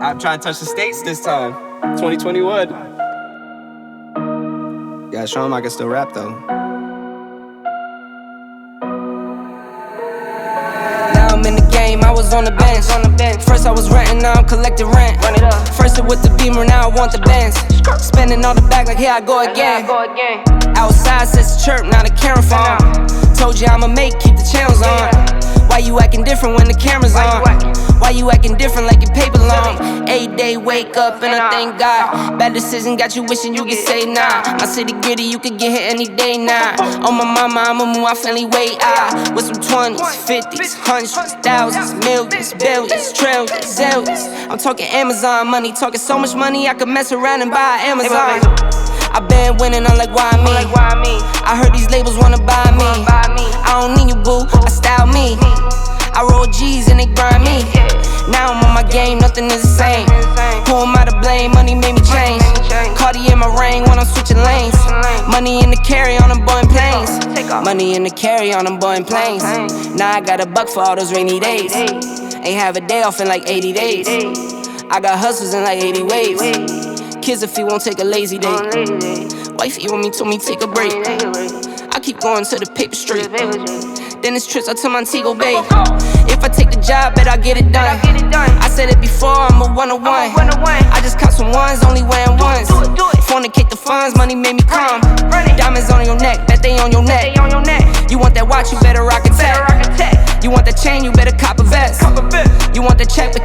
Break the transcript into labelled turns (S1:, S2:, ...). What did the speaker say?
S1: I'm trying to touch the States this time. 2021. Gotta show him I can still rap though.
S2: Now I'm in the game, I was on the bench. First I was renting, now I'm collecting rent.
S3: Run it up.
S2: First it with the Beamer, now I want the Benz. Spending all the back like here I go again. Outside says the chirp, now the camera phone. Told you I'ma keep the channels on. Why you acting different when the camera's on? Why you acting different like your paper long? 8 day wake up and I thank God. Bad decision got you wishing you could say nah. My city gritty, you could get hit any day now. On my mama, I'ma move my family way out. With some 20s, 50s, hundreds, thousands, millions, billions, trillions, zillions. I'm talking Amazon money, talking so much money I could mess around and buy Amazon. I been winning, I'm like, why me? I heard these labels wanna buy me. I don't need you, boo, I style me. I roll G's and they grind me. Now I'm on my game, nothing is the same. Who am I to blame? Money made me change. Cardi in my ring when I'm switching lanes. Money in the carry on them Boeing planes. Money in the carry on them Boeing planes. Now I got a buck for all those rainy days. Ain't have a day off in like 80 days. I got hustles in like 80 ways. Kids if he won't take a lazy day. Wifey on me told me take a break. I keep going to the paper street. Then it's trips out to Montego Bay. If I take the job, bet I get it done. I said it before, I'm a 101. I just caught some ones, only wearing ones. Fornicate the funds, money made me calm. Diamonds on your neck, bet they on your neck. You want that watch, you better rock a tech. You want that chain, you better cop a vest. You want the check, but